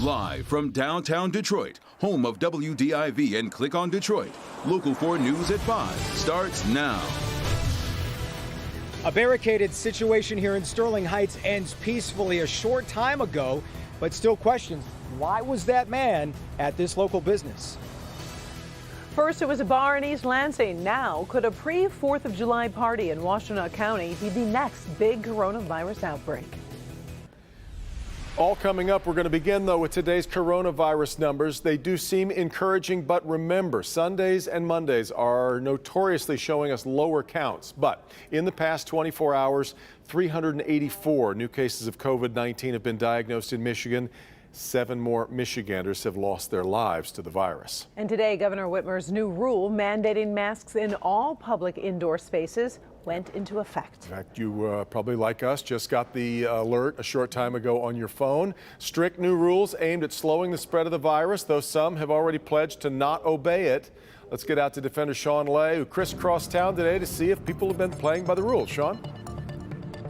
Live from downtown Detroit, home of WDIV and Click on Detroit, Local 4 News at 5 starts now. A barricaded situation here in Sterling Heights ends peacefully a short time ago, but still questions, why was that man at this local business? First, it was a bar in East Lansing. Now, could a pre-4th of July party in Washtenaw County be the next big coronavirus outbreak? All coming up. We're going to begin, though, with today's coronavirus numbers. They do seem encouraging, but remember, Sundays and Mondays are notoriously showing us lower counts. But in the past 24 hours, 384 new cases of COVID-19 have been diagnosed in Michigan. 7 more Michiganders have lost their lives to the virus. And today, Governor Whitmer's new rule mandating masks in all public indoor spaces went into effect. In fact, you probably, like us, just got the alert a short time ago on your phone. Strict new rules aimed at slowing the spread of the virus, though some have already pledged to not obey it. Let's get out to defender Sean Lay, who crisscrossed town today to see if people have been playing by the rules. Sean?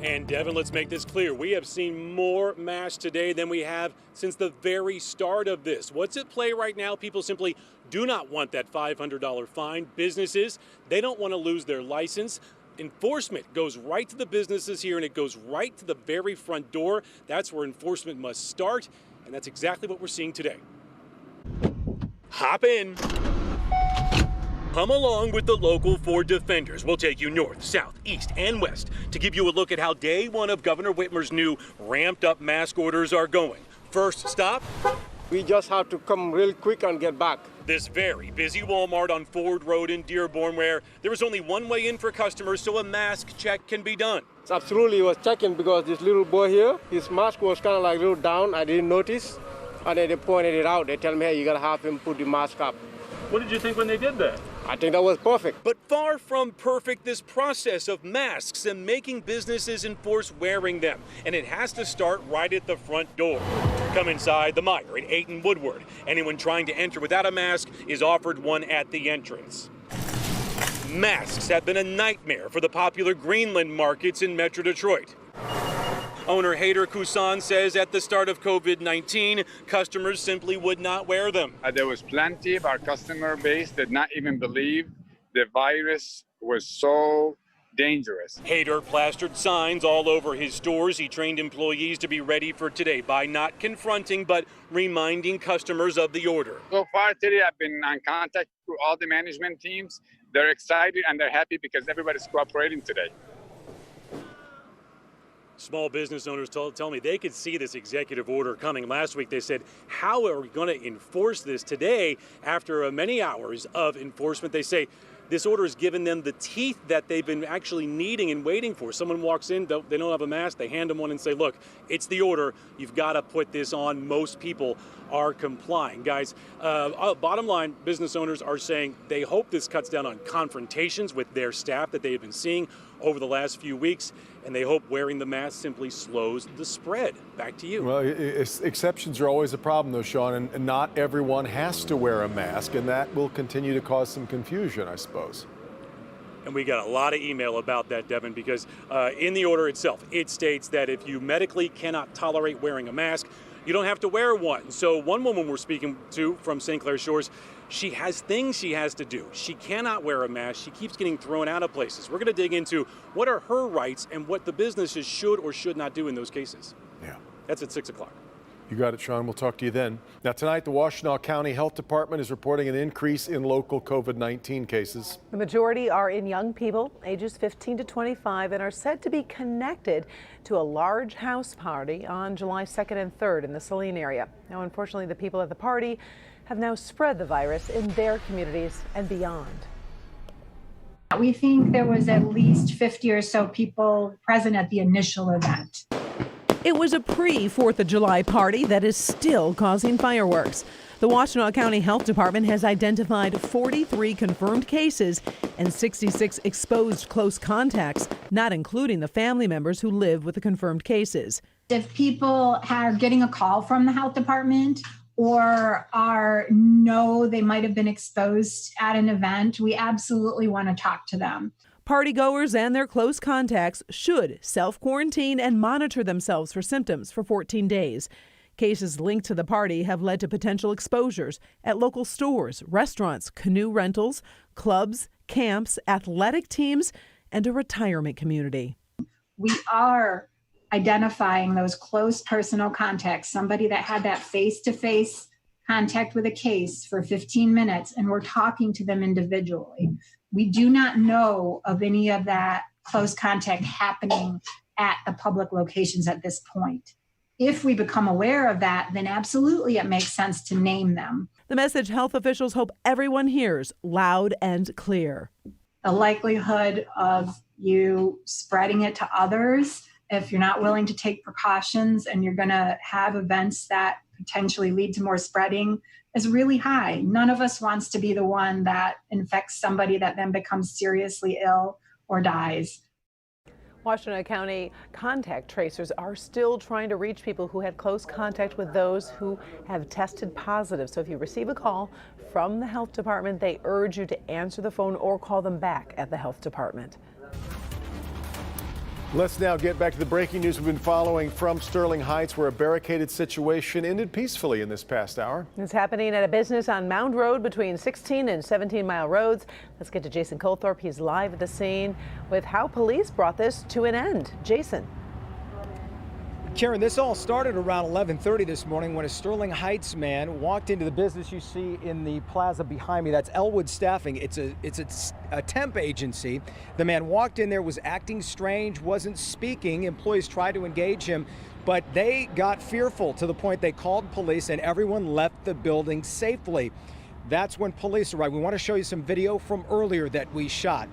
And Devin, let's make this clear. We have seen more masks today than we have since the very start of this. What's at play right now? People simply do not want that $500 fine. Businesses, they don't want to lose their license. Enforcement goes right to the businesses here, and it goes right to the very front door. That's where enforcement must start, and that's exactly what we're seeing today. Hop in. Come along with the Local 4 Defenders. We'll take you north, south, east, and west to give you a look at how day one of Governor Whitmer's new ramped-up mask orders are going. First stop, we just have to come real quick and get back. This very busy Walmart on Ford Road in Dearborn, where there is only one way in for customers, so a mask check can be done. Absolutely, was checking because this little boy here, his mask was kind of like a little down. I didn't notice, and then they pointed it out. They tell me, hey, you gotta have him put the mask up. What did you think when they did that? I think that was perfect. But far from perfect, this process of masks and making businesses enforce wearing them. And it has to start right at the front door. Come inside the Meijer at 8 and Woodward. Anyone trying to enter without a mask is offered one at the entrance. Masks have been a nightmare for the popular Greenland markets in Metro Detroit. Owner Hader Kusan says at the start of COVID-19, customers simply would not wear them. There was plenty of our customer base did not even believe the virus was so dangerous. Hader plastered signs all over his stores. He trained employees to be ready for today by not confronting but reminding customers of the order. So far today, I've been in contact with all the management teams. They're excited and they're happy because everybody's cooperating today. Small business owners tell me they could see this executive order coming. Last week they said, how are we going to enforce this? Today, after many hours of enforcement, they say this order has given them the teeth that they've been actually needing and waiting for. Someone walks in, they don't have a mask, they hand them one and say, look, it's the order, you've got to put this on. Most people are complying. Guys, bottom line, business owners are saying they hope this cuts down on confrontations with their staff that they have been seeing over the last few weeks, and they hope wearing the mask simply slows the spread. Back to you. Well, exceptions are always a problem, though, Sean, and not everyone has to wear a mask, and that will continue to cause some confusion, I suppose. And we got a lot of email about that, Devin, because in the order itself, it states that if you medically cannot tolerate wearing a mask, you don't have to wear one. So one woman we're speaking to from St. Clair Shores, she has things she has to do. She cannot wear a mask. She keeps getting thrown out of places. We're going to dig into what are her rights and what the businesses should or should not do in those cases. Yeah. That's at 6 o'clock. You got it, Sean. We'll talk to you then. Now, tonight, the Washtenaw County Health Department is reporting an increase in local COVID-19 cases. The majority are in young people, ages 15 to 25, and are said to be connected to a large house party on July 2nd and 3rd in the Saline area. Now, unfortunately, the people at the party have now spread the virus in their communities and beyond. We think there was at least 50 or so people present at the initial event. It was a pre-4th of July party that is still causing fireworks. The Washtenaw County Health Department has identified 43 confirmed cases and 66 exposed close contacts, not including the family members who live with the confirmed cases. If people are getting a call from the health department or know they might have been exposed at an event, we absolutely want to talk to them. Partygoers and their close contacts should self-quarantine and monitor themselves for symptoms for 14 days. Cases linked to the party have led to potential exposures at local stores, restaurants, canoe rentals, clubs, camps, athletic teams, and a retirement community. We are identifying those close personal contacts, somebody that had that face-to-face contact with a case for 15 minutes, and we're talking to them individually. We do not know of any of that close contact happening at the public locations at this point. If we become aware of that, then absolutely it makes sense to name them. The message health officials hope everyone hears loud and clear. The likelihood of you spreading it to others, if you're not willing to take precautions and you're going to have events that potentially lead to more spreading, is really high. None of us wants to be the one that infects somebody that then becomes seriously ill or dies. Washington County contact tracers are still trying to reach people who had close contact with those who have tested positive. So if you receive a call from the health department, they urge you to answer the phone or call them back at the health department. Let's now get back to the breaking news we've been following from Sterling Heights, where a barricaded situation ended peacefully in this past hour. It's happening at a business on Mound Road between 16 and 17 Mile Roads. Let's get to Jason Colthorpe. He's live at the scene with how police brought this to an end. Jason. Karen, this all started around 11:30 this morning when a Sterling Heights man walked into the business you see in the plaza behind me. That's Elwood Staffing. It's a temp agency. The man walked in there, was acting strange, wasn't speaking. Employees tried to engage him, but they got fearful to the point they called police and everyone left the building safely. That's when police arrived. We want to show you some video from earlier that we shot.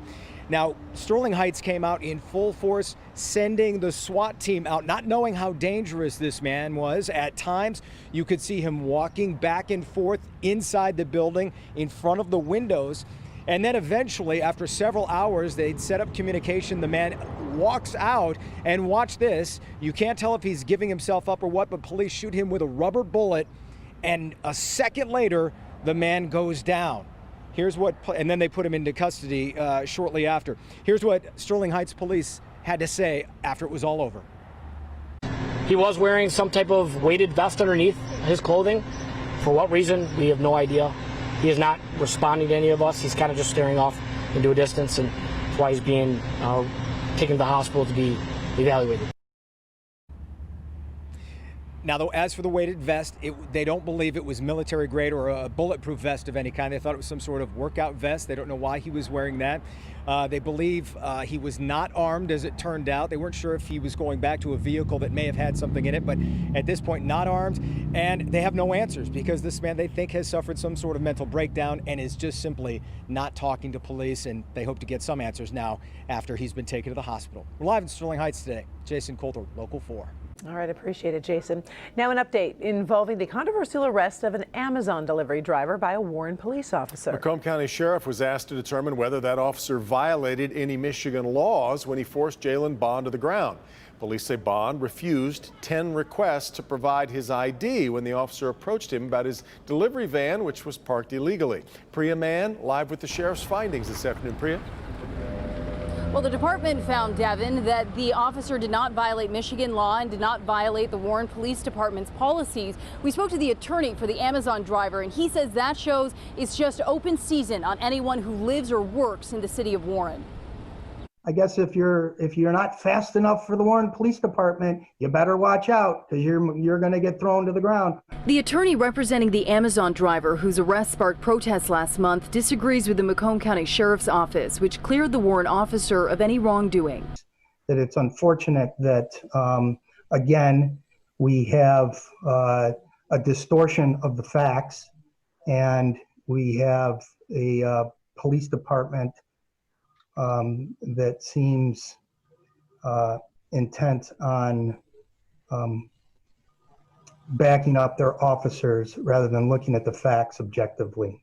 Now, Sterling Heights came out in full force, sending the SWAT team out, not knowing how dangerous this man was. At times, you could see him walking back and forth inside the building in front of the windows. And then eventually, after several hours, they'd set up communication. The man walks out, and watch this. You can't tell if he's giving himself up or what, but police shoot him with a rubber bullet. And a second later, the man goes down. Here's what, and then they put him into custody shortly after. Here's what Sterling Heights police had to say after it was all over. He was wearing some type of weighted vest underneath his clothing. For what reason, we have no idea. He is not responding to any of us. He's kind of just staring off into a distance, and that's why he's being taken to the hospital to be evaluated. Now, though, as for the weighted vest, they don't believe it was military grade or a bulletproof vest of any kind. They thought it was some sort of workout vest. They don't know why he was wearing that. They believe he was not armed, as it turned out. They weren't sure if he was going back to a vehicle that may have had something in it, but at this point, not armed. And they have no answers because this man, they think, has suffered some sort of mental breakdown and is just simply not talking to police. And they hope to get some answers now after he's been taken to the hospital. We're live in Sterling Heights today. Jason Colthorpe, Local 4. All right, appreciate it, Jason. Now an update involving the controversial arrest of an Amazon delivery driver by a Warren police officer. Macomb County Sheriff was asked to determine whether that officer violated any Michigan laws when he forced Jalen Bond to the ground. Police say Bond refused 10 requests to provide his ID when the officer approached him about his delivery van, which was parked illegally. Priya Mann live with the sheriff's findings this afternoon. Priya? Well, the department found, Devin, that the officer did not violate Michigan law and did not violate the Warren Police Department's policies. We spoke to the attorney for the Amazon driver, and he says that shows it's just open season on anyone who lives or works in the city of Warren. I guess if you're not fast enough for the Warren Police Department, you better watch out because you're going to get thrown to the ground. The attorney representing the Amazon driver, whose arrest sparked protests last month, disagrees with the Macomb County Sheriff's Office, which cleared the Warren officer of any wrongdoing. That it's unfortunate that again we have a distortion of the facts, and we have a police department that seems intent on backing up their officers rather than looking at the facts objectively.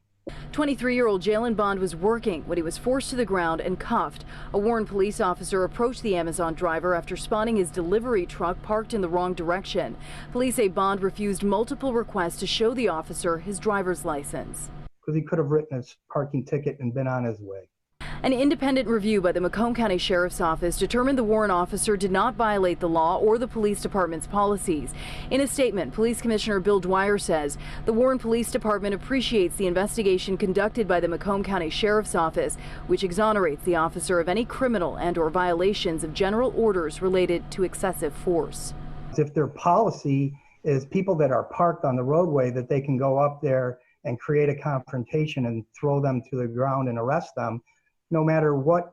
23-year-old Jalen Bond was working when he was forced to the ground and cuffed. A Warren police officer approached the Amazon driver after spotting his delivery truck parked in the wrong direction. Police say Bond refused multiple requests to show the officer his driver's license. Because he could have written his parking ticket and been on his way. An independent review by the Macomb County Sheriff's Office determined the warrant officer did not violate the law or the police department's policies. In a statement, Police Commissioner Bill Dwyer says the Warren Police Department appreciates the investigation conducted by the Macomb County Sheriff's Office, which exonerates the officer of any criminal and/or violations of general orders related to excessive force. If their policy is people that are parked on the roadway, that they can go up there and create a confrontation and throw them to the ground and arrest them, no matter what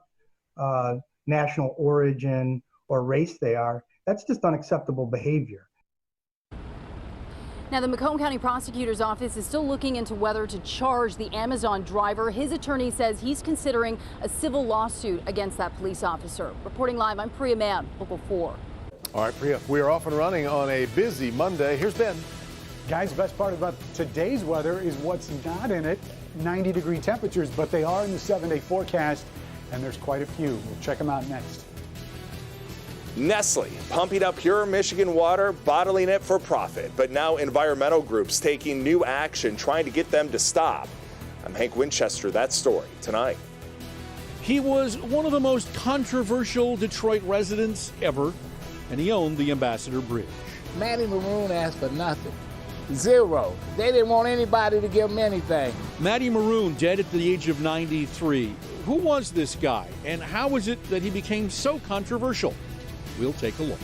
national origin or race they are, that's just unacceptable behavior. Now, the Macomb County Prosecutor's Office is still looking into whether to charge the Amazon driver. His attorney says he's considering a civil lawsuit against that police officer. Reporting live, I'm Priya Mann, Local 4. All right, Priya, we are off and running on a busy Monday. Here's Ben. Guys, the best part about today's weather is what's not in it. 90-degree temperatures, but they are in the 7-day forecast, and there's quite a few. We'll check them out next. Nestle pumping up pure Michigan water, bottling it for profit. But now environmental groups taking new action, trying to get them to stop. I'm Hank Winchester. That story tonight. He was one of the most controversial Detroit residents ever, and he owned the Ambassador Bridge. Matty Maroon asked for nothing. Zero. They didn't want anybody to give them anything. Matty Maroon, dead at the age of 93. Who was this guy, and how was it that he became so controversial? We'll take a look.